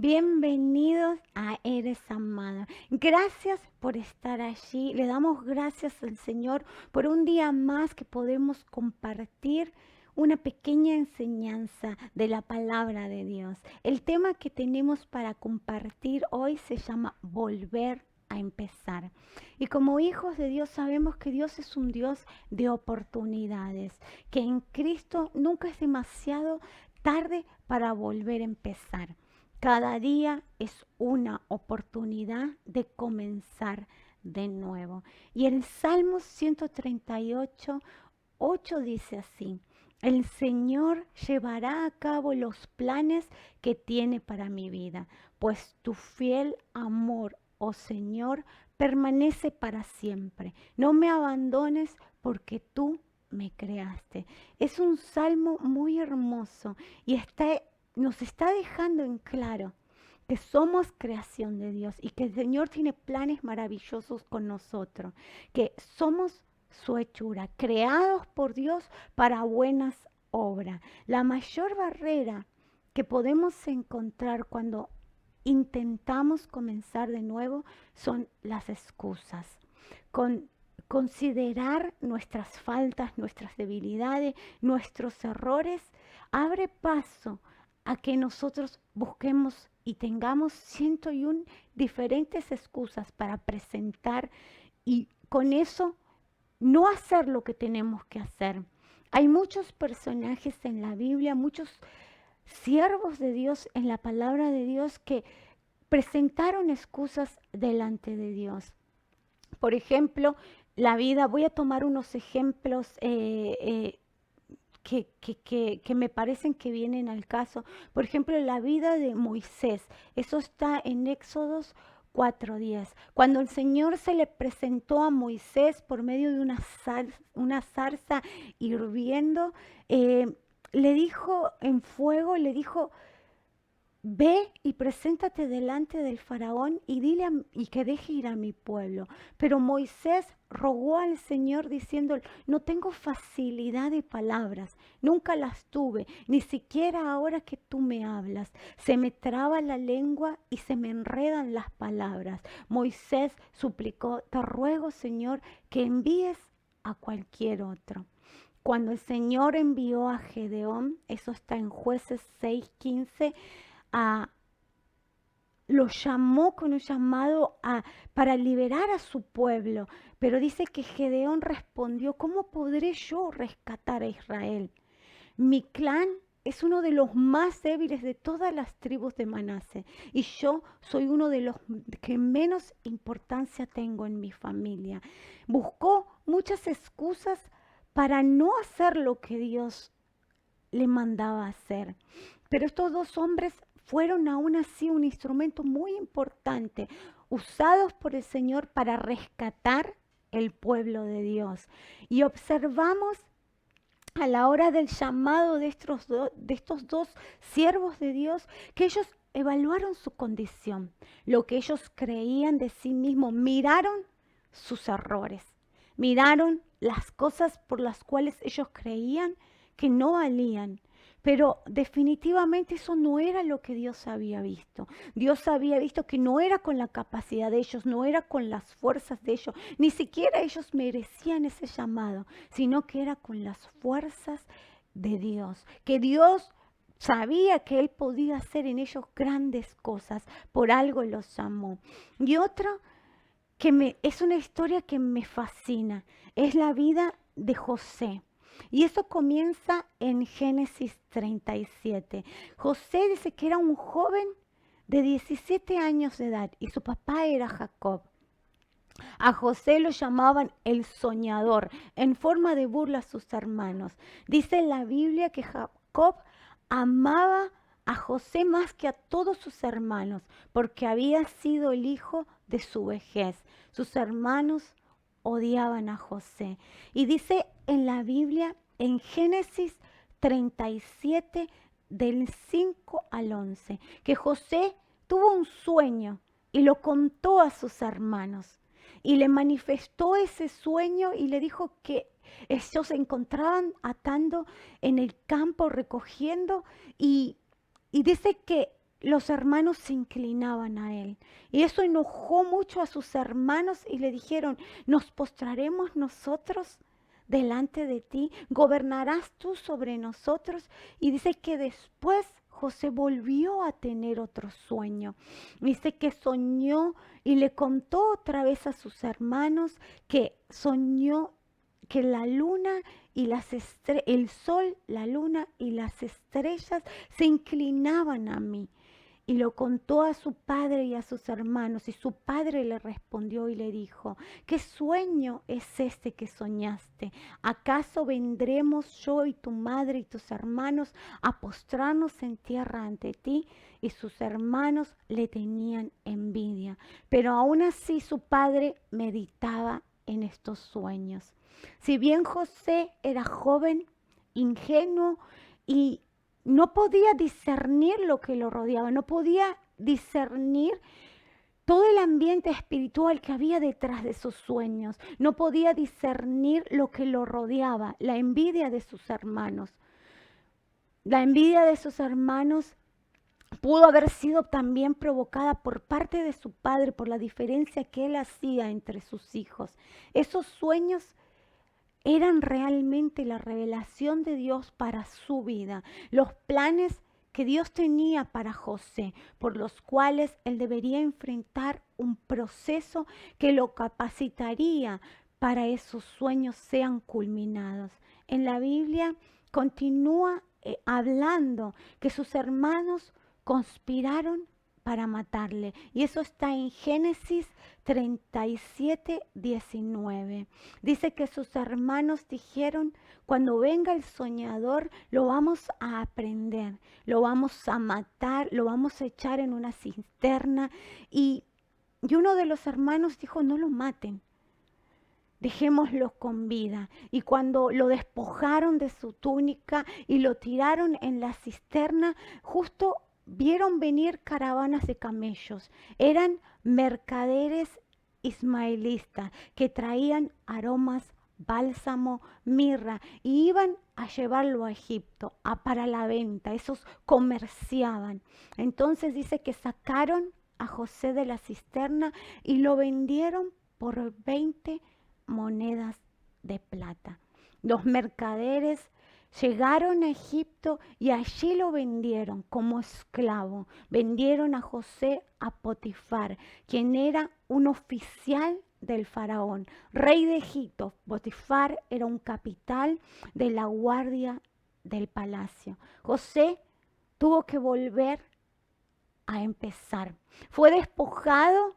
Bienvenidos a Eres Amado. Gracias por estar allí. Le damos gracias al Señor por un día más que podemos compartir una pequeña enseñanza de la palabra de Dios. El tema que tenemos para compartir hoy se llama Volver a empezar. Y como hijos de Dios sabemos que Dios es un Dios de oportunidades, que en Cristo nunca es demasiado tarde para volver a empezar. Cada día es una oportunidad de comenzar de nuevo. Y el Salmo 138, 8 dice así: el Señor llevará a cabo los planes que tiene para mi vida, pues tu fiel amor, oh Señor, permanece para siempre. No me abandones porque tú me creaste. Es un salmo muy hermoso y nos está dejando en claro que somos creación de Dios y que el Señor tiene planes maravillosos con nosotros, que somos su hechura, creados por Dios para buenas obras. La mayor barrera que podemos encontrar cuando intentamos comenzar de nuevo son las excusas. Considerar nuestras faltas, nuestras debilidades, nuestros errores, abre paso a que nosotros busquemos y tengamos 101 diferentes excusas para presentar y con eso no hacer lo que tenemos que hacer. Hay muchos personajes en la Biblia, muchos siervos de Dios en la palabra de Dios que presentaron excusas delante de Dios. Por ejemplo, voy a tomar unos ejemplos que me parecen que vienen al caso. Por ejemplo, la vida de Moisés. Eso está en Éxodos 4:10. Cuando el Señor se le presentó a Moisés por medio de una zarza hirviendo, le dijo en fuego, le dijo: ve y preséntate delante del faraón y y que deje ir a mi pueblo. Pero Moisés rogó al Señor diciendo: no tengo facilidad de palabras, nunca las tuve, ni siquiera ahora que tú me hablas. Se me traba la lengua y se me enredan las palabras. Moisés suplicó: te ruego, Señor, que envíes a cualquier otro. Cuando el Señor envió a Gedeón, eso está en Jueces 6:15, a, lo llamó con un llamado para liberar a su pueblo. Pero dice que Gedeón respondió: ¿cómo podré yo rescatar a Israel? Mi clan es uno de los más débiles de todas las tribus de Manasés y yo soy uno de los que menos importancia tengo en mi familia. Buscó muchas excusas para no hacer lo que Dios le mandaba hacer. Pero estos dos hombres fueron aún así un instrumento muy importante, usados por el Señor para rescatar el pueblo de Dios. Y observamos a la hora del llamado de estos dos siervos de Dios que ellos evaluaron su condición, lo que ellos creían de sí mismos, miraron sus errores, miraron las cosas por las cuales ellos creían que no valían. Pero definitivamente eso no era lo que Dios había visto. Dios había visto que no era con la capacidad de ellos, no era con las fuerzas de ellos, ni siquiera ellos merecían ese llamado, sino que era con las fuerzas de Dios. Que Dios sabía que Él podía hacer en ellos grandes cosas, por algo los llamó. Y otro es una historia que me fascina, es la vida de José. Y eso comienza en Génesis 37. José dice que era un joven de 17 años de edad y su papá era Jacob. A José lo llamaban el soñador, en forma de burla a sus hermanos. Dice en la Biblia que Jacob amaba a José más que a todos sus hermanos, porque había sido el hijo de su vejez. Sus hermanos odiaban a José. Y dice en la Biblia, en Génesis 37, del 5 al 11, que José tuvo un sueño y lo contó a sus hermanos. Y le manifestó ese sueño y le dijo que ellos se encontraban atando en el campo, recogiendo, y dice que los hermanos se inclinaban a él. Y eso enojó mucho a sus hermanos y le dijeron, ¿nos postraremos nosotros delante de ti? ¿Gobernarás tú sobre nosotros? Y dice que después José volvió a tener otro sueño. Dice que soñó y le contó otra vez a sus hermanos que soñó que la luna y el sol, la luna y las estrellas se inclinaban a mí. Y lo contó a su padre y a sus hermanos, y su padre le respondió y le dijo, ¿qué sueño es este que soñaste? ¿Acaso vendremos yo y tu madre y tus hermanos a postrarnos en tierra ante ti? Y sus hermanos le tenían envidia, pero aún así su padre meditaba en estos sueños. Si bien José era joven, ingenuo y no podía discernir lo que lo rodeaba, no podía discernir todo el ambiente espiritual que había detrás de sus sueños, no podía discernir lo que lo rodeaba, la envidia de sus hermanos. La envidia de sus hermanos pudo haber sido también provocada por parte de su padre, por la diferencia que él hacía entre sus hijos. Esos sueños eran realmente la revelación de Dios para su vida, los planes que Dios tenía para José, por los cuales él debería enfrentar un proceso que lo capacitaría para esos sueños sean culminados. En la Biblia continúa hablando que sus hermanos conspiraron para matarle. Y eso está en Génesis 37, 19. Dice que sus hermanos dijeron, cuando venga el soñador, lo vamos a aprender, lo vamos a matar, lo vamos a echar en una cisterna. Y uno de los hermanos dijo, no lo maten, dejémoslo con vida. Y cuando lo despojaron de su túnica y lo tiraron en la cisterna, justo vieron venir caravanas de camellos. Eran mercaderes ismaelistas que traían aromas, bálsamo, mirra, y iban a llevarlo a Egipto para la venta. Esos comerciaban. Entonces dice que sacaron a José de la cisterna y lo vendieron por 20 monedas de plata. Los mercaderes llegaron a Egipto y allí lo vendieron como esclavo. Vendieron a José a Potifar, quien era un oficial del faraón, rey de Egipto. Potifar era un capitán de la guardia del palacio. José tuvo que volver a empezar. Fue despojado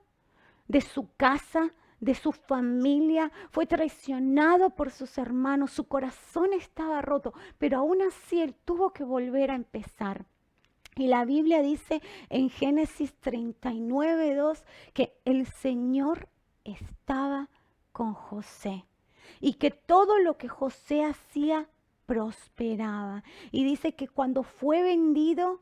de su casa, de su familia, fue traicionado por sus hermanos, su corazón estaba roto, pero aún así él tuvo que volver a empezar. Y la Biblia dice en Génesis 39, 2 que el Señor estaba con José y que todo lo que José hacía prosperaba. Y dice que cuando fue vendido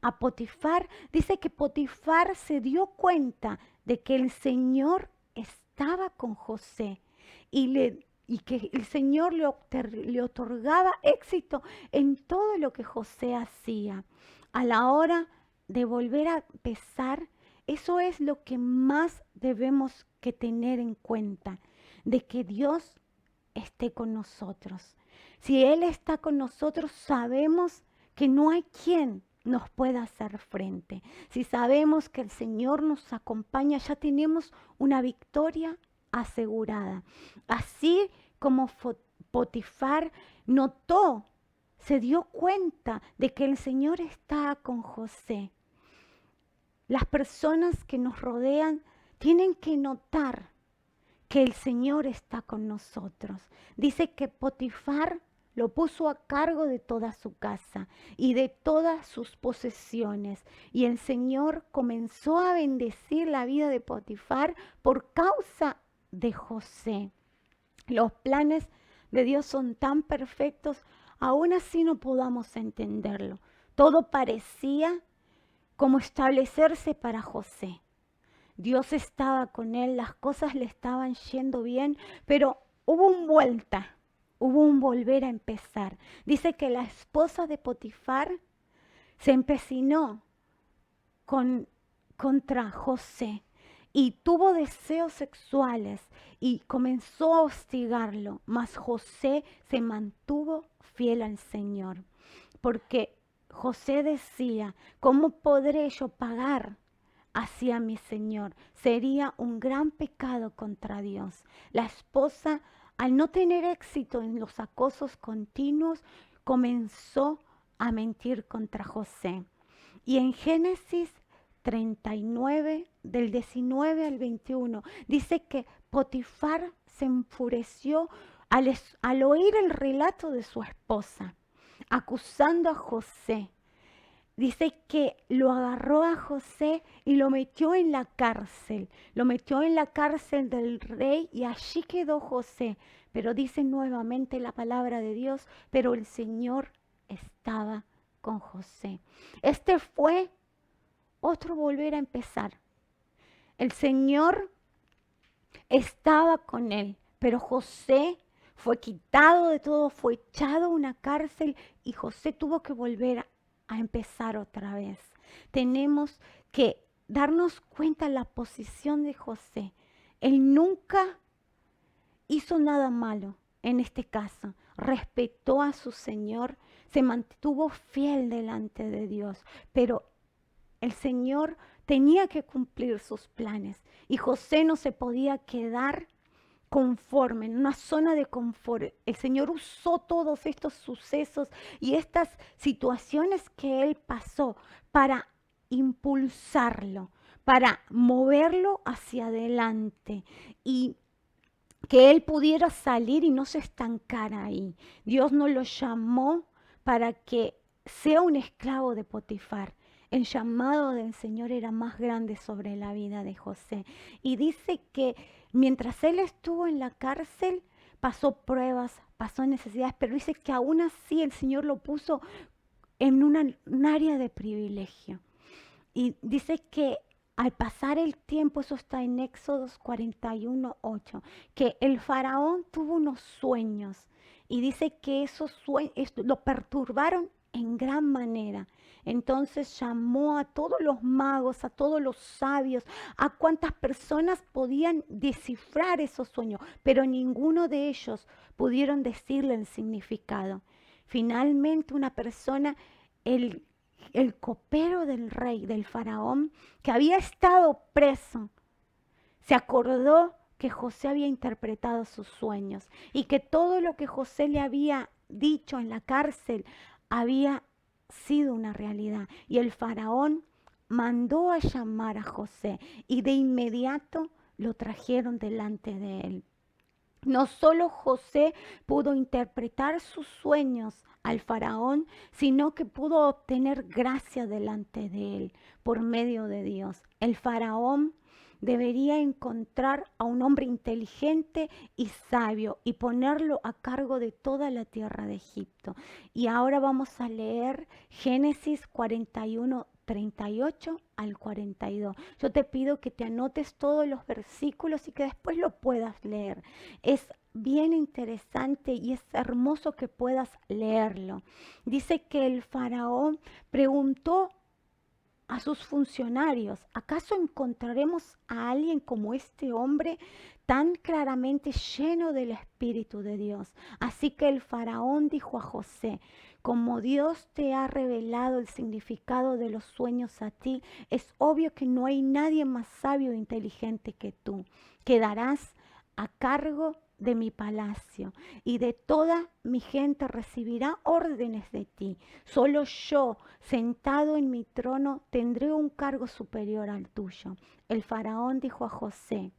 a Potifar, dice que Potifar se dio cuenta de que el Señor estaba con José y que el Señor le otorgaba éxito en todo lo que José hacía. A la hora de volver a empezar, eso es lo que más debemos que tener en cuenta, de que Dios esté con nosotros. Si Él está con nosotros, sabemos que no hay quien nos pueda hacer frente. Si sabemos que el Señor nos acompaña, ya tenemos una victoria asegurada. Así como Potifar notó, se dio cuenta de que el Señor está con José. Las personas que nos rodean tienen que notar que el Señor está con nosotros. Dice que Potifar lo puso a cargo de toda su casa y de todas sus posesiones. Y el Señor comenzó a bendecir la vida de Potifar por causa de José. Los planes de Dios son tan perfectos, aún así no podamos entenderlo. Todo parecía como establecerse para José. Dios estaba con él, las cosas le estaban yendo bien, pero hubo un vuelta. Hubo un volver a empezar. Dice que la esposa de Potifar se empecinó con, contra José y tuvo deseos sexuales y comenzó a hostigarlo, mas José se mantuvo fiel al Señor, porque José decía, ¿cómo podré yo pagar hacia mi Señor? Sería un gran pecado contra Dios. La esposa, al no tener éxito en los acosos continuos, comenzó a mentir contra José. Y en Génesis 39, del 19 al 21, dice que Potifar se enfureció al oír el relato de su esposa, acusando a José. Dice que lo agarró a José y lo metió en la cárcel. Lo metió en la cárcel del rey y allí quedó José. Pero dice nuevamente la palabra de Dios, pero el Señor estaba con José. Este fue otro volver a empezar. El Señor estaba con él, pero José fue quitado de todo, fue echado a una cárcel y José tuvo que volver a empezar otra vez. Tenemos que darnos cuenta de la posición de José. Él nunca hizo nada malo en este caso. Respetó a su Señor, se mantuvo fiel delante de Dios, pero el Señor tenía que cumplir sus planes y José no se podía quedar conforme, en una zona de confort. El Señor usó todos estos sucesos y estas situaciones que él pasó para impulsarlo, para moverlo hacia adelante y que él pudiera salir y no se estancara ahí. Dios no lo llamó para que sea un esclavo de Potifar. El llamado del Señor era más grande sobre la vida de José. Y dice que mientras él estuvo en la cárcel, pasó pruebas, pasó necesidades, pero dice que aún así el Señor lo puso en un área de privilegio. Y dice que al pasar el tiempo, eso está en Éxodos 41:8, que el faraón tuvo unos sueños y dice que esos sueños lo perturbaron en gran manera. Entonces llamó a todos los magos, a todos los sabios, a cuantas personas podían descifrar esos sueños, pero ninguno de ellos pudieron decirle el significado. Finalmente una persona, el copero del rey, del faraón, que había estado preso, se acordó que José había interpretado sus sueños y que todo lo que José le había dicho en la cárcel había sido una realidad. Y el faraón mandó a llamar a José y de inmediato lo trajeron delante de él. No solo José pudo interpretar sus sueños al faraón, sino que pudo obtener gracia delante de él por medio de Dios. El faraón debería encontrar a un hombre inteligente y sabio y ponerlo a cargo de toda la tierra de Egipto. Y ahora vamos a leer Génesis 41:38 al 42. Yo te pido que te anotes todos los versículos y que después lo puedas leer. Es bien interesante y es hermoso que puedas leerlo. Dice que el faraón preguntó a sus funcionarios, ¿acaso encontraremos a alguien como este hombre tan claramente lleno del Espíritu de Dios? Así que el faraón dijo a José, como Dios te ha revelado el significado de los sueños a ti, es obvio que no hay nadie más sabio e inteligente que tú. Quedarás a cargo de mi palacio y de toda mi gente recibirá órdenes de ti. Solo yo, sentado en mi trono, tendré un cargo superior al tuyo. El faraón dijo a José,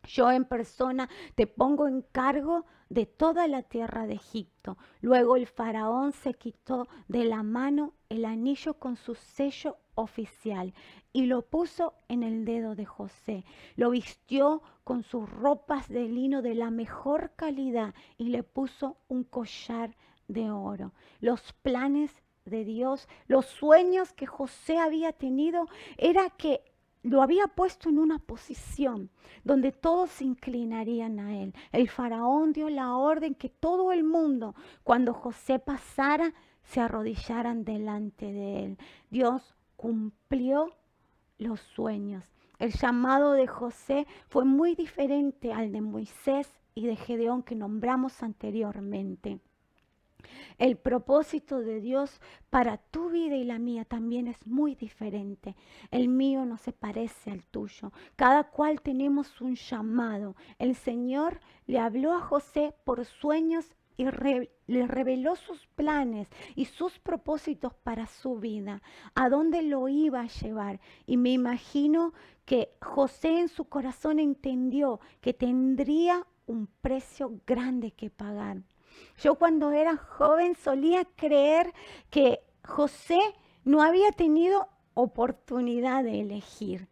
yo en persona te pongo en cargo de toda la tierra de Egipto. Luego el faraón se quitó de la mano el anillo con su sello oficial y lo puso en el dedo de José. Lo vistió con sus ropas de lino de la mejor calidad y le puso un collar de oro. Los planes de Dios, los sueños que José había tenido, era que lo había puesto en una posición donde todos se inclinarían a él. El faraón dio la orden que todo el mundo, cuando José pasara, se arrodillaran delante de él. Dios cumplió los sueños. El llamado de José fue muy diferente al de Moisés y de Gedeón que nombramos anteriormente. El propósito de Dios para tu vida y la mía también es muy diferente. El mío no se parece al tuyo. Cada cual tenemos un llamado. El Señor le habló a José por sueños y le reveló sus planes y sus propósitos para su vida, a dónde lo iba a llevar. Y me imagino que José en su corazón entendió que tendría un precio grande que pagar. Yo cuando era joven solía creer que José no había tenido oportunidad de elegir,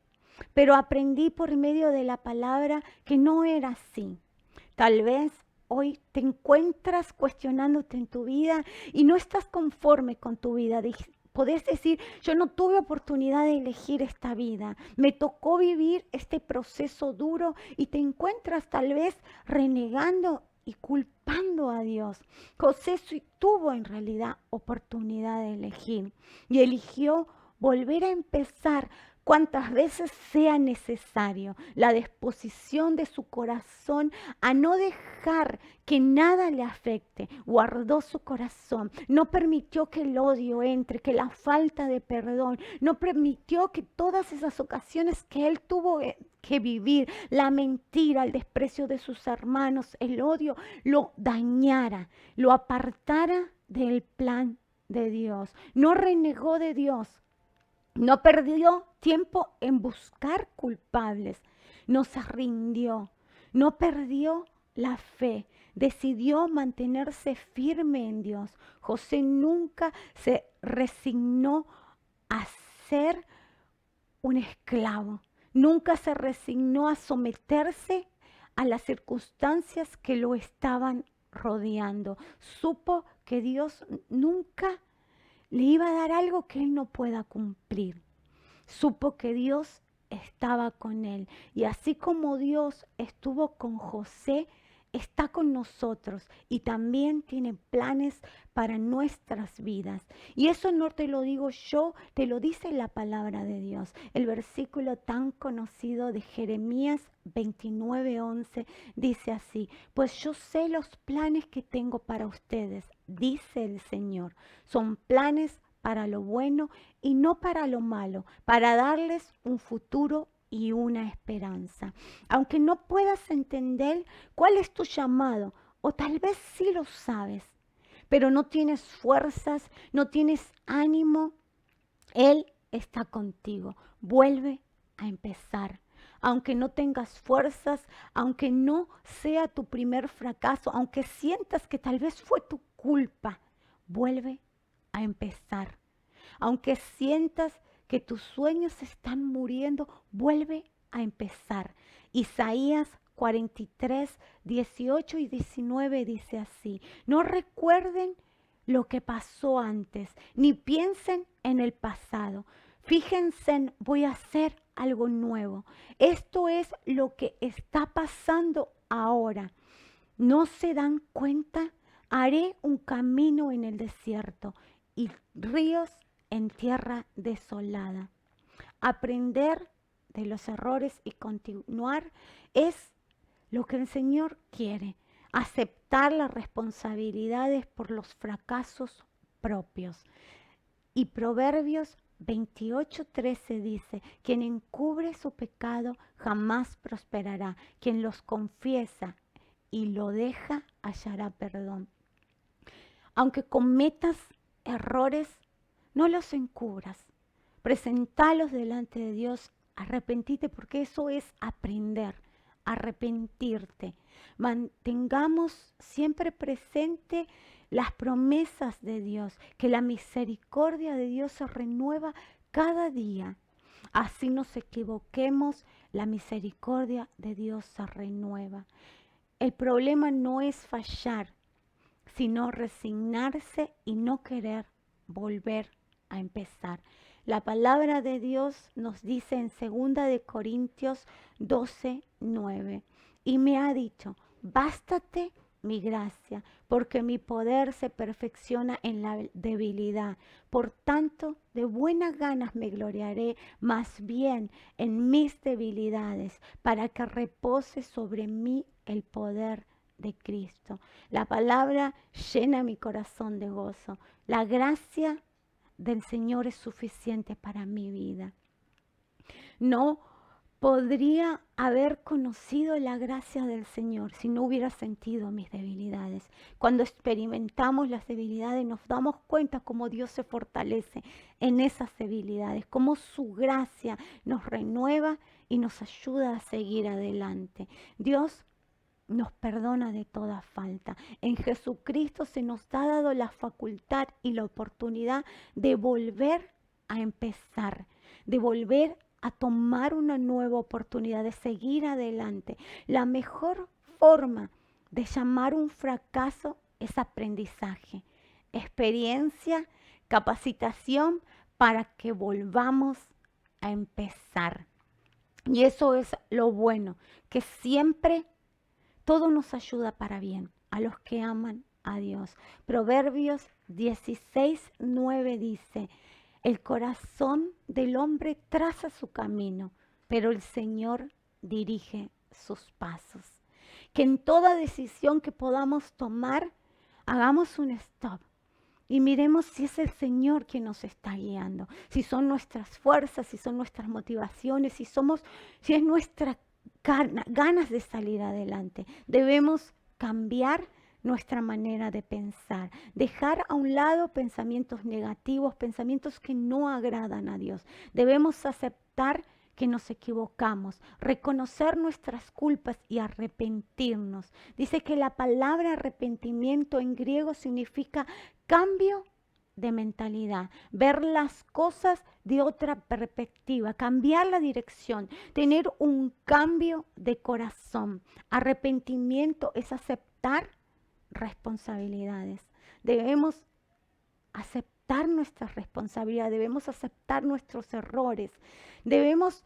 pero aprendí por medio de la palabra que no era así. Tal vez hoy te encuentras cuestionándote en tu vida y no estás conforme con tu vida. Podés decir, yo no tuve oportunidad de elegir esta vida, me tocó vivir este proceso duro y te encuentras tal vez renegando y culpando a Dios. José sí tuvo en realidad oportunidad de elegir y eligió volver a empezar cuantas veces sea necesario, la disposición de su corazón a no dejar que nada le afecte. Guardó su corazón, no permitió que el odio entre, que la falta de perdón, no permitió que todas esas ocasiones que él tuvo que vivir, la mentira, el desprecio de sus hermanos, el odio, lo dañara, lo apartara del plan de Dios. No renegó de Dios. No perdió tiempo en buscar culpables, no se rindió, no perdió la fe, decidió mantenerse firme en Dios. José nunca se resignó a ser un esclavo, nunca se resignó a someterse a las circunstancias que lo estaban rodeando. Supo que Dios nunca le iba a dar algo que él no pueda cumplir. Supo que Dios estaba con él. Y así como Dios estuvo con José, está con nosotros y también tiene planes para nuestras vidas. Y eso no te lo digo yo, te lo dice la palabra de Dios. El versículo tan conocido de Jeremías 29:11 dice así: pues yo sé los planes que tengo para ustedes, dice el Señor. Son planes para lo bueno y no para lo malo, para darles un futuro y una esperanza. Aunque no puedas entender cuál es tu llamado, o tal vez sí lo sabes, pero no tienes fuerzas, no tienes ánimo, Él está contigo. Vuelve a empezar. Aunque no tengas fuerzas, aunque no sea tu primer fracaso, aunque sientas que tal vez fue tu culpa, vuelve a empezar. Aunque sientas que tus sueños están muriendo, vuelve a empezar. Isaías 43, 18 y 19 dice así: no recuerden lo que pasó antes, ni piensen en el pasado. Fíjense en, voy a hacer algo nuevo. Esto es lo que está pasando ahora. ¿No se dan cuenta? Haré un camino en el desierto y ríos en tierra desolada. Aprender de los errores y continuar es lo que el Señor quiere. Aceptar las responsabilidades por los fracasos propios. Y Proverbios 28:13 dice: quien encubre su pecado jamás prosperará. Quien los confiesa y lo deja hallará perdón. Aunque cometas errores, no los encubras. Presentalos delante de Dios, arrepentite, porque eso es aprender, arrepentirte. Mantengamos siempre presente las promesas de Dios, que la misericordia de Dios se renueva cada día. Así nos equivoquemos, la misericordia de Dios se renueva. El problema no es fallar, sino resignarse y no querer volver a empezar. La palabra de Dios nos dice en 2 de Corintios 12:9: y me ha dicho: bástate mi gracia, porque mi poder se perfecciona en la debilidad. Por tanto, de buenas ganas me gloriaré más bien en mis debilidades, para que repose sobre mí el poder de Cristo. La palabra llena mi corazón de gozo. La gracia del Señor es suficiente para mi vida. No podría haber conocido la gracia del Señor si no hubiera sentido mis debilidades. Cuando experimentamos las debilidades nos damos cuenta cómo Dios se fortalece en esas debilidades, cómo su gracia nos renueva y nos ayuda a seguir adelante. Dios nos perdona de toda falta. En Jesucristo se nos ha dado la facultad y la oportunidad de volver a empezar, de volver a tomar una nueva oportunidad, de seguir adelante. La mejor forma de llamar un fracaso es aprendizaje, experiencia, capacitación para que volvamos a empezar. Y eso es lo bueno, que siempre todo nos ayuda para bien a los que aman a Dios. Proverbios 16:9 dice: el corazón del hombre traza su camino, pero el Señor dirige sus pasos. Que en toda decisión que podamos tomar, hagamos un stop y miremos si es el Señor quien nos está guiando, si son nuestras fuerzas, si son nuestras motivaciones, si es nuestra ganas de salir adelante. Debemos cambiar nuestra manera de pensar, dejar a un lado pensamientos negativos, pensamientos que no agradan a Dios. Debemos aceptar que nos equivocamos, reconocer nuestras culpas y arrepentirnos. Dice que la palabra arrepentimiento en griego significa cambio de mentalidad, ver las cosas de otra perspectiva, cambiar la dirección, tener un cambio de corazón. Arrepentimiento es aceptar responsabilidades. Debemos aceptar nuestras responsabilidades, debemos aceptar nuestros errores, debemos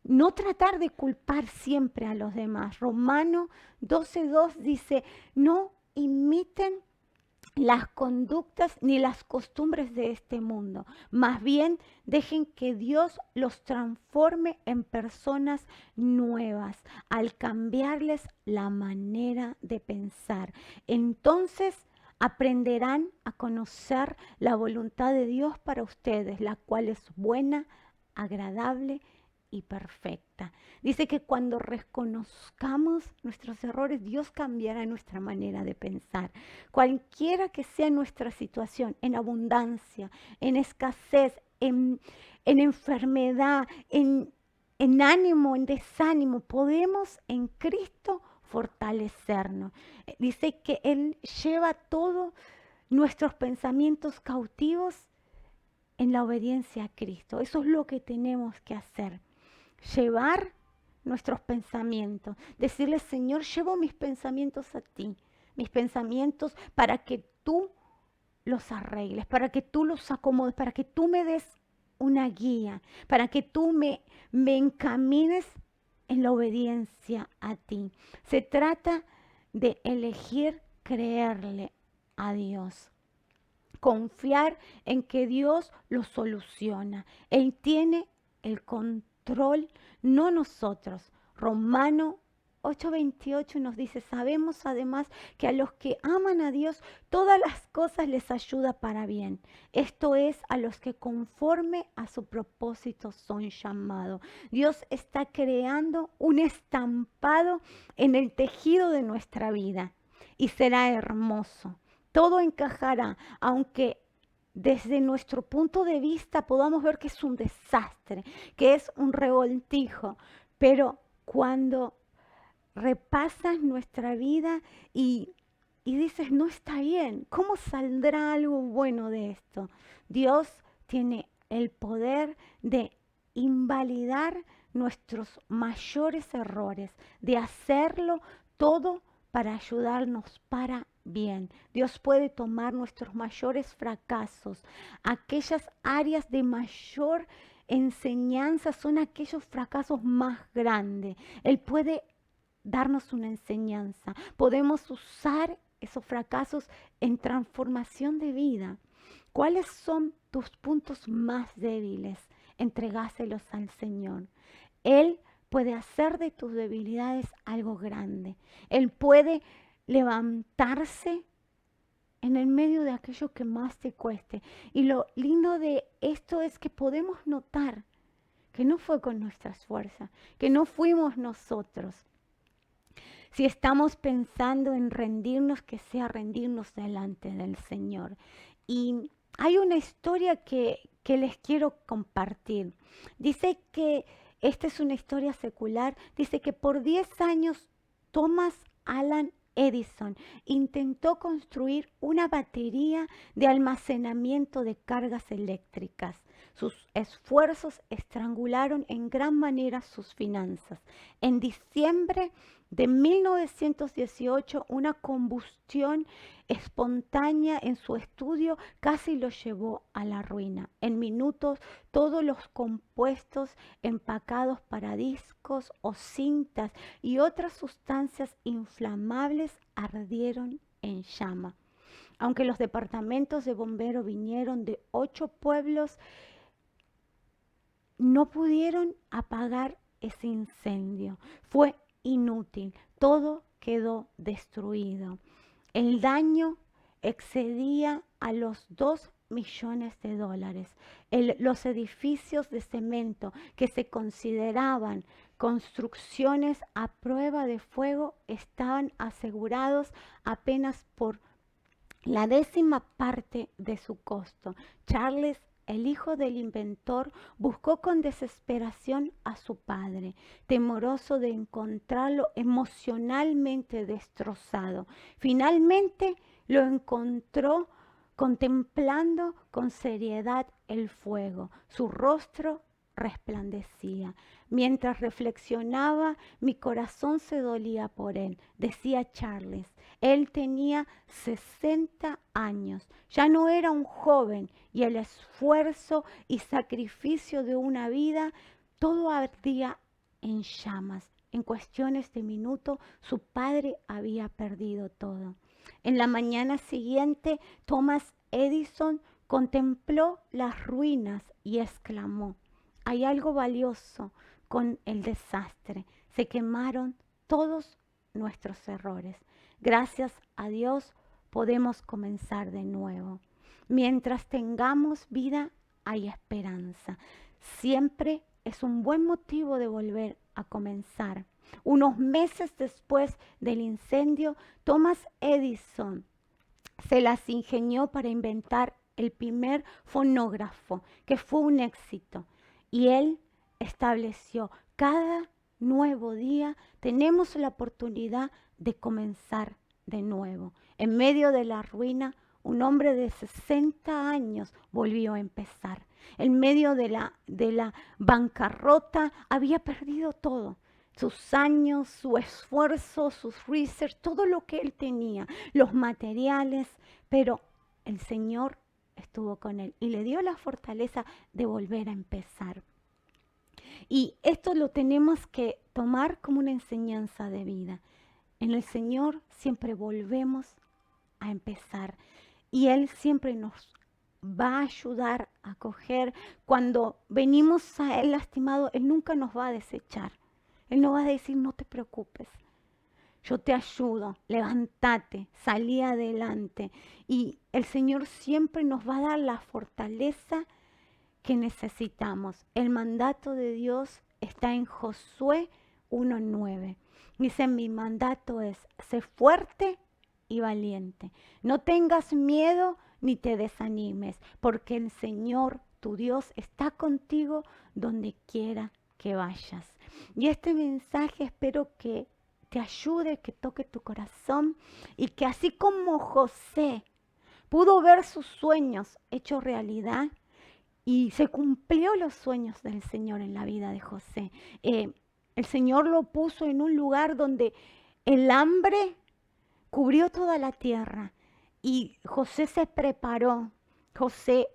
no tratar de culpar siempre a los demás. Romano 12:2 dice: no imiten las conductas ni las costumbres de este mundo. Más bien, dejen que Dios los transforme en personas nuevas al cambiarles la manera de pensar. Entonces aprenderán a conocer la voluntad de Dios para ustedes, la cual es buena, agradable y perfecta. Dice que cuando reconozcamos nuestros errores, Dios cambiará nuestra manera de pensar. Cualquiera que sea nuestra situación, en abundancia, en escasez, en enfermedad, en ánimo, en desánimo, podemos en Cristo fortalecernos. Dice que Él lleva todos nuestros pensamientos cautivos en la obediencia a Cristo. Eso es lo que tenemos que hacer. Llevar nuestros pensamientos, decirle: Señor, llevo mis pensamientos a ti, mis pensamientos, para que tú los arregles, para que tú los acomodes, para que tú me des una guía, para que tú me encamines en la obediencia a ti. Se trata de elegir creerle a Dios, confiar en que Dios lo soluciona. Él tiene el control, no nosotros. Romano 8:28 nos dice: sabemos además que a los que aman a Dios, todas las cosas les ayuda para bien. Esto es, a los que conforme a su propósito son llamados. Dios está creando un estampado en el tejido de nuestra vida y será hermoso. Todo encajará, aunque desde nuestro punto de vista podamos ver que es un desastre, que es un revoltijo, pero cuando repasas nuestra vida y dices: no está bien, ¿cómo saldrá algo bueno de esto? Dios tiene el poder de invalidar nuestros mayores errores, de hacerlo todo para ayudarnos para bien. Dios puede tomar nuestros mayores fracasos, aquellas áreas de mayor enseñanza son aquellos fracasos más grandes. Él puede darnos una enseñanza. Podemos usar esos fracasos en transformación de vida. ¿Cuáles son tus puntos más débiles? Entregáselos al Señor. Él puede hacer de tus debilidades algo grande. Él puede levantarse en el medio de aquello que más te cueste. Y lo lindo de esto es que podemos notar que no fue con nuestras fuerzas, que no fuimos nosotros. Si estamos pensando en rendirnos, que sea rendirnos delante del Señor. Y hay una historia que les quiero compartir. Dice que, esta es una historia secular, dice que por 10 años Thomas Allen Edison intentó construir una batería de almacenamiento de cargas eléctricas. Sus esfuerzos estrangularon en gran manera sus finanzas. En diciembre de 1918, una combustión espontánea en su estudio casi lo llevó a la ruina. En minutos, todos los compuestos empacados para discos o cintas y otras sustancias inflamables ardieron en llama. Aunque los departamentos de bomberos vinieron de 8 pueblos, no pudieron apagar ese incendio. Fue inútil, todo quedó destruido. El daño excedía a los 2 millones de dólares. Los edificios de cemento que se consideraban construcciones a prueba de fuego estaban asegurados apenas por la 10ª parte de su costo. Charles, el hijo del inventor, buscó con desesperación a su padre, temeroso de encontrarlo emocionalmente destrozado. Finalmente lo encontró contemplando con seriedad el fuego. Su rostro resplandecía. Mientras reflexionaba, mi corazón se dolía por él, decía Charles. Él tenía 60 años, ya no era un joven, y el esfuerzo y sacrificio de una vida, todo ardía en llamas. En cuestiones de minutos, su padre había perdido todo. En la mañana siguiente, Thomas Edison contempló las ruinas y exclamó: hay algo valioso con el desastre. Se quemaron todos nuestros errores. Gracias a Dios podemos comenzar de nuevo. Mientras tengamos vida, hay esperanza. Siempre es un buen motivo de volver a comenzar. Unos meses después del incendio, Thomas Edison se las ingenió para inventar el primer fonógrafo, que fue un éxito. Y él estableció: cada nuevo día tenemos la oportunidad de comenzar de nuevo. En medio de la ruina, un hombre de 60 años volvió a empezar. En medio de la bancarrota, había perdido todo. Sus años, su esfuerzo, sus research, todo lo que él tenía, los materiales, pero el Señor estuvo con él y le dio la fortaleza de volver a empezar. Y esto lo tenemos que tomar como una enseñanza de vida. En el Señor siempre volvemos a empezar y Él siempre nos va a ayudar a coger. Cuando venimos a Él lastimado, Él nunca nos va a desechar. Él no va a decir: no te preocupes, yo te ayudo, levántate, salí adelante. Y el Señor siempre nos va a dar la fortaleza que necesitamos. El mandato de Dios está en Josué 1:9. Dice: mi mandato es: sé fuerte y valiente. No tengas miedo ni te desanimes, porque el Señor, tu Dios, está contigo donde quiera que vayas. Y este mensaje espero que te ayude, que toque tu corazón y que así como José pudo ver sus sueños hechos realidad y se cumplió los sueños del Señor en la vida de José. El Señor lo puso en un lugar donde el hambre cubrió toda la tierra y José se preparó. José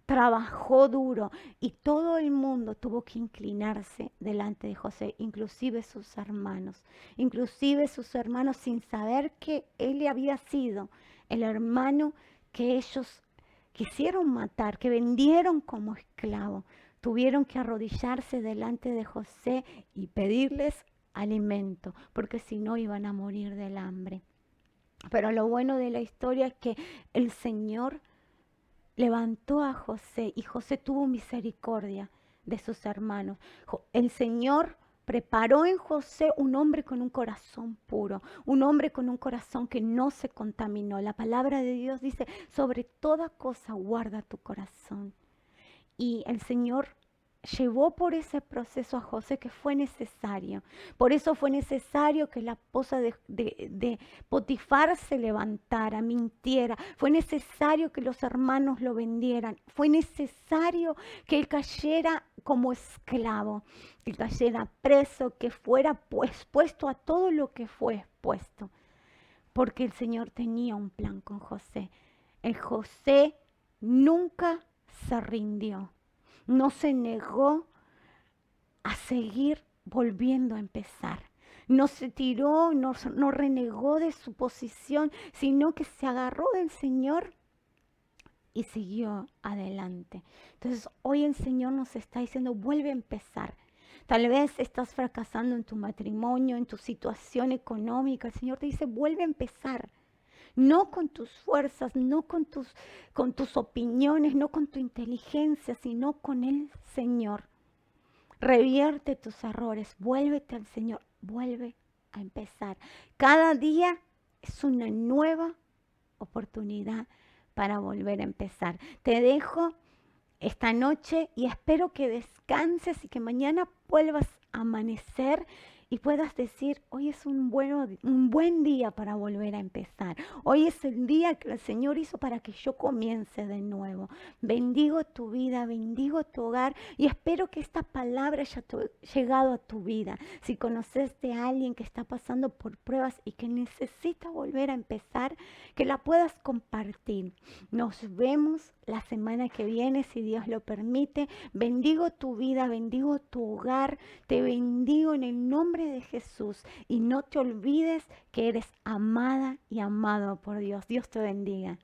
trabajó duro y todo el mundo tuvo que inclinarse delante de José, inclusive sus hermanos sin saber que él había sido el hermano que ellos quisieron matar, que vendieron como esclavo. Tuvieron que arrodillarse delante de José y pedirles alimento, porque si no iban a morir del hambre. Pero lo bueno de la historia es que el Señor levantó a José y José tuvo misericordia de sus hermanos. El Señor preparó en José un hombre con un corazón puro, un hombre con un corazón que no se contaminó. La palabra de Dios dice, sobre toda cosa guarda tu corazón. Y el Señor llevó por ese proceso a José que fue necesario. Por eso fue necesario que la esposa de Potifar se levantara, mintiera. Fue necesario que los hermanos lo vendieran. Fue necesario que él cayera como esclavo, que cayera preso, que fuera expuesto a todo lo que fue expuesto. Porque el Señor tenía un plan con José. El José nunca se rindió. No se negó a seguir volviendo a empezar. No se tiró, no renegó de su posición, sino que se agarró del Señor y siguió adelante. Entonces hoy el Señor nos está diciendo, vuelve a empezar. Tal vez estás fracasando en tu matrimonio, en tu situación económica. El Señor te dice, vuelve a empezar. No con tus fuerzas, no con tus opiniones, no con tu inteligencia, sino con el Señor. Revierte tus errores, vuélvete al Señor, vuelve a empezar. Cada día es una nueva oportunidad para volver a empezar. Te dejo esta noche y espero que descanses y que mañana vuelvas a amanecer y puedas decir, hoy es un buen día para volver a empezar. Hoy es el día que el Señor hizo para que yo comience de nuevo. Bendigo tu vida, bendigo tu hogar y espero que esta palabra haya llegado a tu vida. Si conoces de alguien que está pasando por pruebas y que necesita volver a empezar, que la puedas compartir. Nos vemos la semana que viene, si Dios lo permite. Bendigo tu vida, bendigo tu hogar, te bendigo en el nombre de Jesús y no te olvides que eres amada y amado por Dios. Dios te bendiga.